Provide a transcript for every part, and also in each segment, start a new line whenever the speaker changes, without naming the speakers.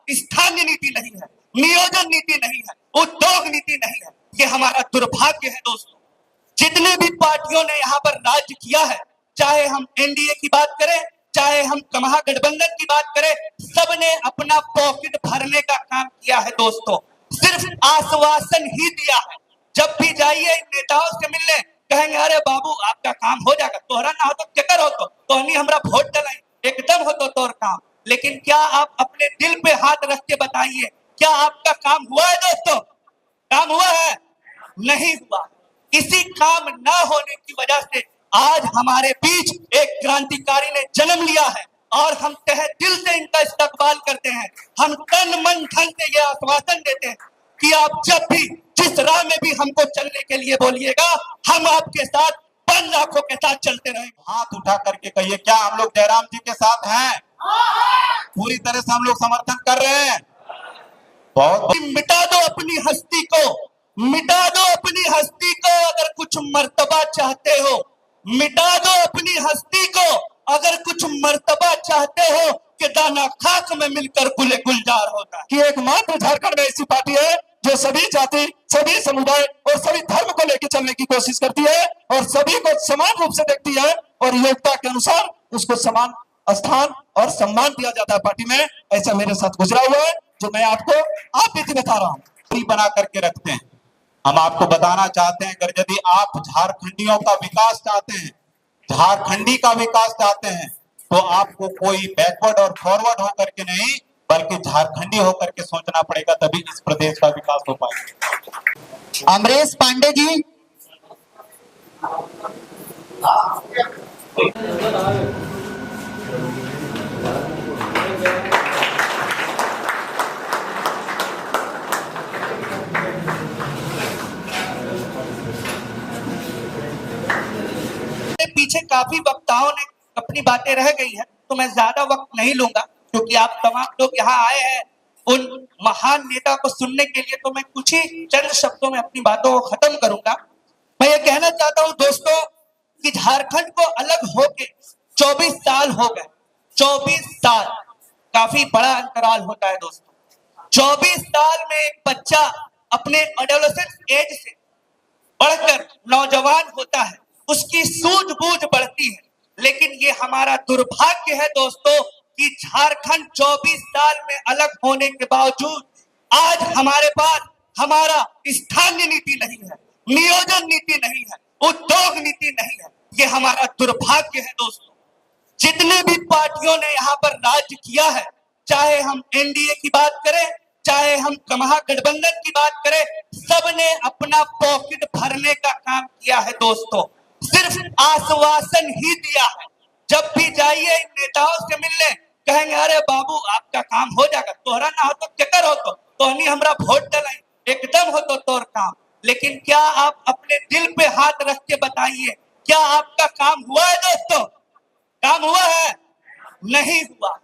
स्थानीय नीति नहीं है, नियोजन नीति नहीं है, उद्योग नीति नहीं है। ये हमारा दुर्भाग्य है दोस्तों। जितने भी पार्टियों ने यहाँ पर राज्य किया है, चाहे हम एनडीए की बात करें, चाहे हम महागठबंधन की बात करें, सबने अपना पॉकेट भरने का काम किया है दोस्तों। सिर्फ आश्वासन ही दिया है। जब भी जाइए नेताओं से मिलने, कहेंगे अरे बाबू आपका काम हो जाएगा, तोहरा ना हो तो केकर हो तो नहीं हमरा वोट डलाई, एकदम हो तो तोर काम। लेकिन क्या आप अपने दिल पे हाथ रख के बताइए, क्या आपका काम हुआ है दोस्तों? काम हुआ है? नहीं हुआ। इसी काम ना होने की वजह से आज हमारे बीच एक क्रांतिकारी ने जन्म लिया है और हम तहे दिल से इनका इस्तकबाल करते हैं। हम तन मन धन से यह आश्वासन देते हैं कि आप जब भी जिस राह में भी हमको चलने के लिए बोलिएगा, हम आपके साथ बंद आंखों के साथ चलते रहेंगे।
हाथ उठा करके कहिए, क्या हम लोग जयराम जी के साथ हैं? पूरी तरह से हम लोग समर्थन कर रहे हैं। बहुत
मिटा दो अपनी हस्ती को, मिटा दो अपनी हस्ती को अगर कुछ मर्तबा चाहते हो, मिटा दो अपनी हस्ती को अगर कुछ मर्तबा चाहते हो कि दाना खाक में मिलकर गुले गुलजार होता है।
कि एकमात्र झारखंड में ऐसी पार्टी है जो सभी जाति, सभी समुदाय और सभी धर्म को लेकर चलने की कोशिश करती है और सभी को समान रूप से देखती है और योग्यता के अनुसार उसको समान स्थान और सम्मान दिया जाता है पार्टी में। ऐसा मेरे साथ गुजरा हुआ है जो मैं आपको आप भी बता रहा हूँ।
बना करके रखते हैं। हम आपको बताना चाहते हैं, अगर यदि आप झारखंडियों का विकास चाहते हैं, झारखंडी का विकास चाहते हैं, तो आपको कोई बैकवर्ड और फॉरवर्ड होकर के नहीं बल्कि झारखंडी होकर के सोचना पड़ेगा, तभी इस प्रदेश का विकास हो पाएगा।
अमरेश पांडे जी।
पीछे काफी वक्ताओं ने अपनी बातें रह गई है, तो मैं ज्यादा वक्त नहीं लूंगा क्योंकि आप तमाम लोग यहाँ आए हैं उन महान नेता को सुनने के लिए। तो मैं कुछ ही चंद शब्दों में अपनी बातों को खत्म करूंगा। मैं ये कहना चाहता हूं दोस्तों कि झारखंड को अलग होके 24 साल हो गए। 24 साल काफी बड़ा अंतराल होता है दोस्तों। 24 साल में एक बच्चा अपने एडोलेसेंस एज से बढ़कर नौजवान होता है, उसकी सूझबूझ बढ़ती है। लेकिन ये हमारा दुर्भाग्य है दोस्तों कि झारखंड 24 साल में अलग होने के बावजूद आज हमारे पास हमारा स्थानीय नीति नहीं है, नियोजन नीति नहीं है, उद्योग नीति नहीं है। ये हमारा दुर्भाग्य है दोस्तों। जितने भी पार्टियों ने यहाँ पर राज्य किया है, चाहे हम एनडीए की बात करें, चाहे हम महागठबंधन की बात करें, सबने अपना पॉकेट भरने का काम किया है दोस्तों। सिर्फ आश्वासन ही दिया है। जब भी जाइए नेताओं से मिलने, कहेंगे अरे बाबू आपका काम हो जाएगा, तोहरा ना हो तो केकर हो तो नहीं हमरा वोट डलाई, एकदम हो तो तोर काम। लेकिन क्या आप अपने दिल पे हाथ रख के बताइए, क्या आपका काम हुआ है दोस्तों? काम हुआ है? नहीं हुआ।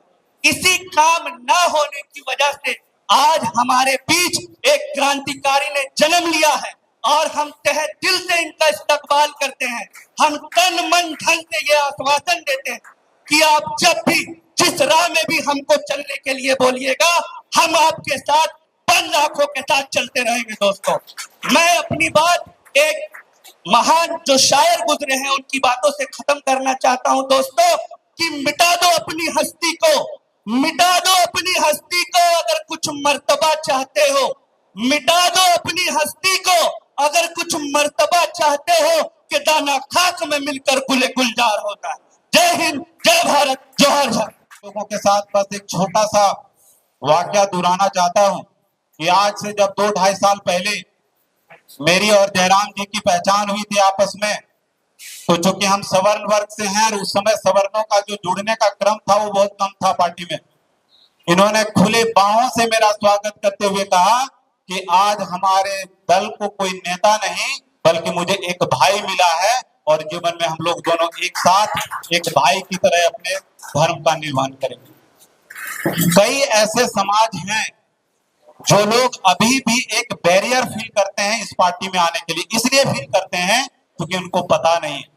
इसी काम ना होने की वजह से आज हमारे बीच एक क्रांतिकारी ने जन्म लिया है और हम तहे दिल से इनका इस्तकबाल करते हैं। हम तन मन धन से यह आश्वासन देते हैं कि आप जब भी जिस राह में भी हमको चलने के लिए बोलिएगा, हम आपके साथ बंद आंखों के साथ चलते रहेंगे दोस्तों। मैं अपनी बात एक महान जो शायर गुजरे हैं उनकी बातों से खत्म करना चाहता हूं दोस्तों कि मिटा दो अपनी हस्ती को, मिटा दो अपनी हस्ती को अगर कुछ मर्तबा चाहते हो, मिटा दो अपनी हस्ती को अगर कुछ मर्तबा चाहते हो कि दाना खाक में मिलकर गुले गुलजार होता है। जय हिंद, जय भारत, जोहर झारखंड।
लोगों के साथ बस एक छोटा सा वाकया दोहराना चाहता हूं कि आज से जब 2-2.5 साल पहले मेरी और जयराम जी की पहचान हुई थी आपस में, तो चूंकि हम सवर्ण वर्ग से हैं और उस समय सवर्णों का जो जुड़ने का क्रम था वो बहुत कम था पार्टी में, इन्होंने खुले बाहों से मेरा स्वागत करते हुए कहा कि आज हमारे दल को कोई नेता नहीं बल्कि मुझे एक भाई मिला है और जीवन में हम लोग दोनों एक साथ एक भाई की तरह अपने धर्म का निर्माण करेंगे। कई ऐसे समाज हैं जो लोग अभी भी एक बैरियर फील करते हैं इस पार्टी में आने के लिए, इसलिए फील करते हैं क्योंकि उनको पता नहीं है।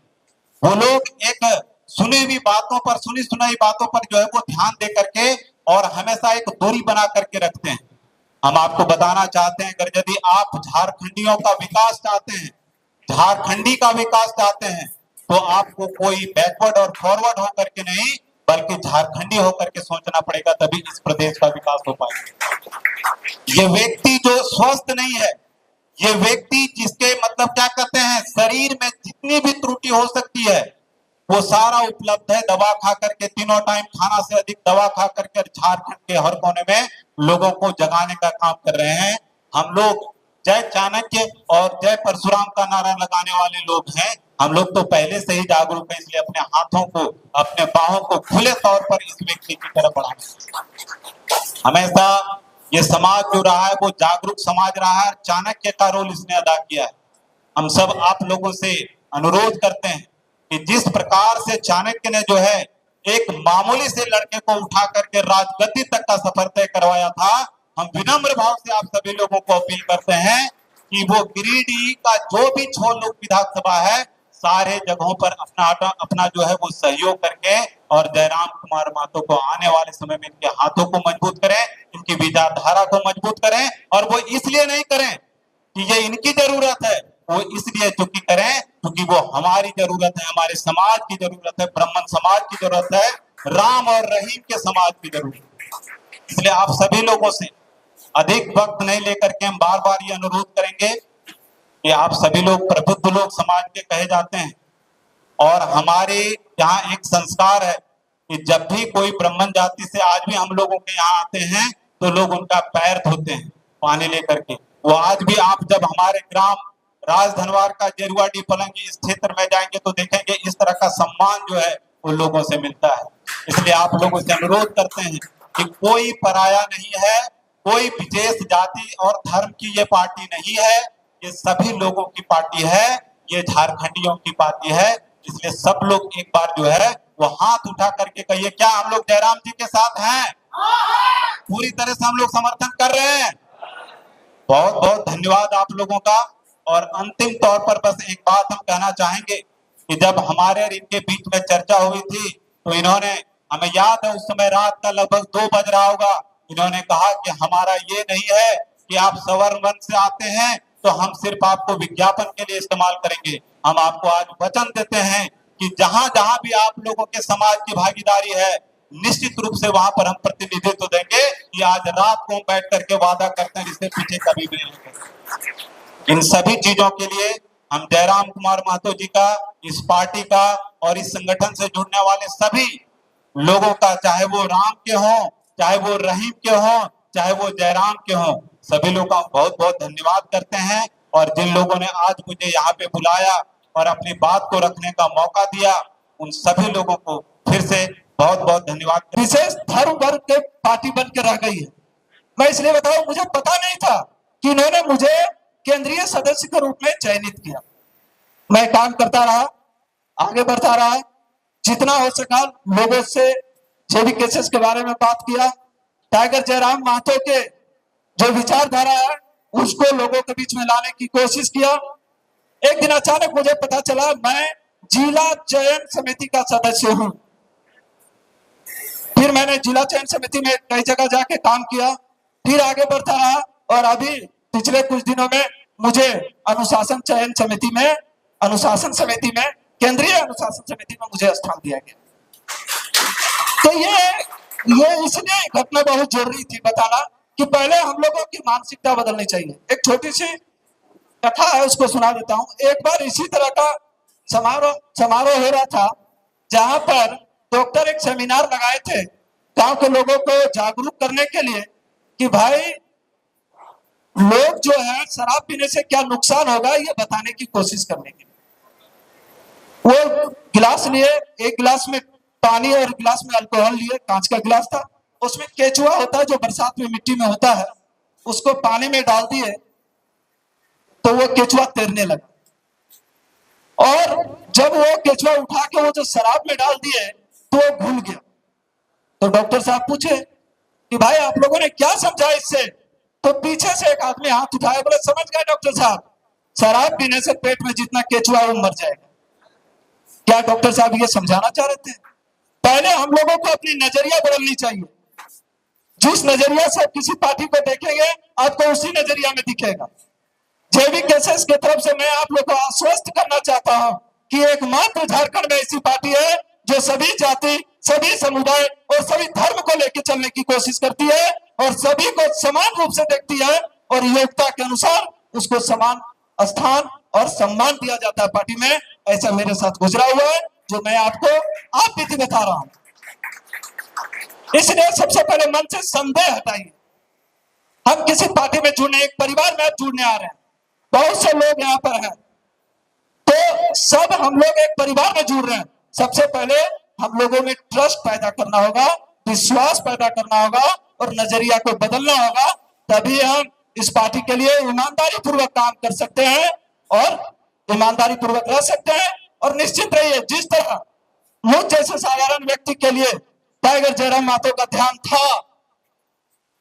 वो लोग एक सुनी हुई बातों पर, सुनी सुनाई बातों पर जो है वो ध्यान दे करके और हमेशा एक दूरी बना करके रखते हैं। हम आपको बताना चाहते हैं, अगर यदि आप झारखंडियों का विकास चाहते हैं, झारखंडी का विकास चाहते हैं, तो आपको कोई बैकवर्ड और फॉरवर्ड होकर के नहीं, बल्कि झारखंडी होकर के सोचना पड़ेगा, तभी इस प्रदेश का विकास हो पाएगा। ये व्यक्ति जो स्वस्थ नहीं है, ये व्यक्ति जिसके मतलब क्या कहते हैं, शरीर में जितनी भी त्रुटि हो सकती है वो सारा उपलब्ध है। दवा खा करके, तीनों टाइम खाना से अधिक दवा खा करके झारखंड के हर कोने में लोगों को जगाने का काम कर रहे हैं। हम लोग जय चाणक्य और जय परशुराम का नारा लगाने वाले लोग हैं। हम लोग तो पहले से ही जागरूक हैं, इसलिए अपने हाथों को, अपने बाहों को खुले तौर पर इस व्यक्ति की तरफ बढ़ाएं। हमेशा ये समाज जो रहा है वो जागरूक समाज रहा है। चाणक्य का रोल इसने अदा किया है। हम सब आप लोगों से अनुरोध करते हैं कि जिस प्रकार से चाणक्य ने जो है एक मामूली से लड़के को उठा करके राजगद्दी तक का सफर तय करवाया था, हम विनम्र भाव से आप सभी लोगों को अपील करते हैं कि वो गिरिडीह का जो भी 6 लोक विधानसभा है, सारे जगहों पर अपना जो है वो सहयोग करके और जयराम कुमार महतो को आने वाले समय में इनके हाथों को मजबूत करें, इनकी विचारधारा को मजबूत करें। और वो इसलिए नहीं करें कि ये इनकी जरूरत है, वो इसलिए चूंकि करें क्योंकि वो हमारी जरूरत है, हमारे समाज की जरूरत है, ब्राह्मण समाज की जरूरत है, राम और रहीम के समाज की जरूरत है। इसलिए आप सभी लोगों से अधिक वक्त नहीं लेकर के हम बार बार ये अनुरोध करेंगे कि आप सभी लोग प्रबुद्ध लोग समाज के कहे जाते हैं, और हमारे यहाँ एक संस्कार है कि जब भी कोई ब्राह्मण जाति से आज भी हम लोगों के यहाँ आते हैं तो लोग उनका पैर धोते हैं पानी लेकर के। वो आज भी आप जब हमारे ग्राम राजधनवार का जेरुआडी पलंगी इस क्षेत्र में जाएंगे तो देखेंगे इस तरह का सम्मान जो है उन लोगों से मिलता है। इसलिए आप लोगों से अनुरोध करते हैं कि कोई पराया नहीं है, कोई विशेष जाति और धर्म की ये पार्टी नहीं है, ये सभी लोगों की पार्टी है, ये झारखंडियों की पार्टी है। इसलिए सब लोग एक बार जो है वो हाथ उठा करके कहिए, क्या हम लोग जयराम जी के साथ हैं? पूरी तरह से हम लोग समर्थन कर रहे हैं। बहुत बहुत धन्यवाद आप लोगों का। और अंतिम तौर पर बस एक बात हम कहना चाहेंगे कि जब हमारे और इनके बीच में चर्चा हुई थी तो इन्होंने, हमें याद है उस समय रात का लगभग 2 बज रहा होगा, इन्होंने कहा कि हमारा ये नहीं है कि आप सवर्ण वंश से आते हैं तो हम सिर्फ आपको विज्ञापन के लिए इस्तेमाल करेंगे। हम आपको आज वचन देते हैं कि जहां जहां भी आप लोगों के समाज की भागीदारी है, निश्चित रूप से वहां पर हम प्रतिनिधित्व देंगे। ये आज रात को बैठ करके वादा करते हैं, इससे पीछे कभी भी नहीं करेंगे। इन सभी चीजों के लिए हम जयराम कुमार महतो जी का, इस पार्टी का और इस संगठन से जुड़ने वाले सभी लोगों का, चाहे वो राम के हों, चाहे वो रहीम के हों, चाहे वो जयराम के हों, सभी लोगों का बहुत बहुत धन्यवाद करते हैं। और जिन लोगों ने आज मुझे यहाँ पे बुलाया और अपनी बात को रखने का मौका दिया, उन सभी लोगों को फिर से बहुत बहुत धन्यवाद।
विशेष धर्म वर्ग के पार्टी बन के रह गई है। मैं इसलिए बताऊं, मुझे पता नहीं था कि इन्होंने मुझे केंद्रीय सदस्य के रूप में चयनित किया। मैं काम करता रहा, आगे बढ़ता रहा, जितना हो सका लोगों से जेबी केसेस के बारे में बात किया, टाइगर जयराम महतो के जो विचारधारा है उसको लोगों के बीच में लाने की कोशिश किया। एक दिन अचानक मुझे पता चला मैं जिला चयन समिति का सदस्य हूं। फिर मैंने जिला चयन समिति में कई जगह जाके काम किया, फिर आगे बढ़ता रहा और अभी पिछले कुछ दिनों में मुझे अनुशासन समिति में केंद्रीय अनुशासन समिति में मुझे स्थान दिया गया। तो ये इसलिए घटना बहुत जरूरी थी बताना कि पहले हम लोगों की मानसिकता बदलनी चाहिए। एक छोटी सी कथा है, उसको सुना देता हूँ। एक बार इसी तरह का समारोह हो रहा था जहां पर डॉक्टर एक सेमिनार लगाए थे गांव के लोगों को जागरूक करने के लिए कि भाई लोग जो है शराब पीने से क्या नुकसान होगा ये बताने की कोशिश करने के लिए वो गिलास लिए, एक गिलास में पानी और गिलास में अल्कोहल लिए, कांच का गिलास था, उसमें केचुआ होता है जो बरसात में मिट्टी में होता है, उसको पानी में डाल दिए तो वो केचुआ तैरने लगा। और जब वो केचुआ उठा के वो जो शराब में डाल दिए तो वो घुल गया। तो डॉक्टर साहब पूछे कि भाई आप लोगों ने क्या समझा इससे? तो पीछे से एक आदमी हाथ उठाया, बोले समझ गए डॉक्टर साहब, शराब पीने से पेट में जितना केचुआ है वो मर जाएगा। क्या डॉक्टर साहब ये समझाना चाह रहे थे? पहले हम लोगों को अपनी नजरिया बदलनी चाहिए। जिस नजरिया से आप किसी पार्टी को देखेंगे आपको उसी नजरिया में दिखेगा। जेबी केसेस की तरफ से मैं आप लोग को आश्वस्त करना चाहता हूं कि एकमात्र झारखंड में ऐसी पार्टी है जो सभी जाति, सभी समुदाय और सभी धर्म को लेकर चलने की कोशिश करती है और सभी को समान रूप से देखती है और योग्यता के अनुसार उसको समान स्थान और सम्मान दिया जाता है पार्टी में। ऐसा मेरे साथ गुजरा हुआ है जो मैं आपको आप बीती बता रहा हूं। इसलिए सबसे पहले मन से संदेह हटाइए। हम किसी पार्टी में जुड़ने, एक परिवार में जुड़ने आ रहे हैं, बहुत से लोग यहाँ पर हैं, तो सब हम लोग एक परिवार में जुड़ रहे हैं। सबसे पहले हम लोगों में ट्रस्ट पैदा करना होगा, विश्वास पैदा करना होगा और नजरिया को बदलना होगा, तभी हम इस पार्टी के लिए ईमानदारी पूर्वक काम कर सकते हैं और ईमानदारी पूर्वक रह सकते हैं। और निश्चित रहिए, जिस तरह मुझ जैसे साधारण व्यक्ति के लिए टाइगर जयराम महतो का ध्यान था,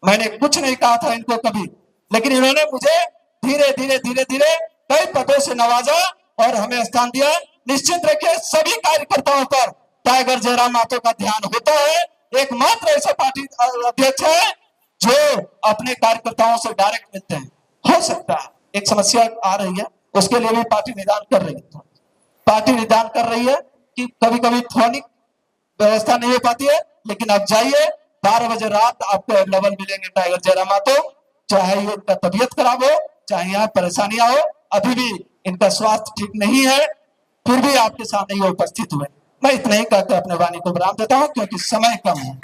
मैंने कुछ नहीं कहा था इनको कभी, लेकिन इन्होंने मुझे धीरे धीरे धीरे धीरे कई पदों से नवाजा और हमें स्थान दिया। निश्चित रखिए, सभी कार्यकर्ताओं पर टाइगर जयराम महतो का ध्यान होता है। एकमात्र ऐसा पार्टी अध्यक्ष है जो अपने कार्यकर्ताओं से डायरेक्ट मिलते हैं। हो सकता है एक समस्या आ रही है, उसके लिए भी पार्टी निदान कर रही है। पार्टी निदान कर रही है कि कभी कभी फोनिक व्यवस्था नहीं हो पाती है, लेकिन अब जाइए, 12 बजे रात आपको अवेलेबल मिलेंगे टाइगर जयराम महतो। चाहे इनका तबीयत खराब हो, चाहे यहाँ परेशानियां हो, अभी भी इनका स्वास्थ्य ठीक नहीं है, फिर भी आपके सामने ये उपस्थित हुए। मैं इतना ही कहकर अपने वाणी को विराम देता हूँ क्योंकि समय कम है।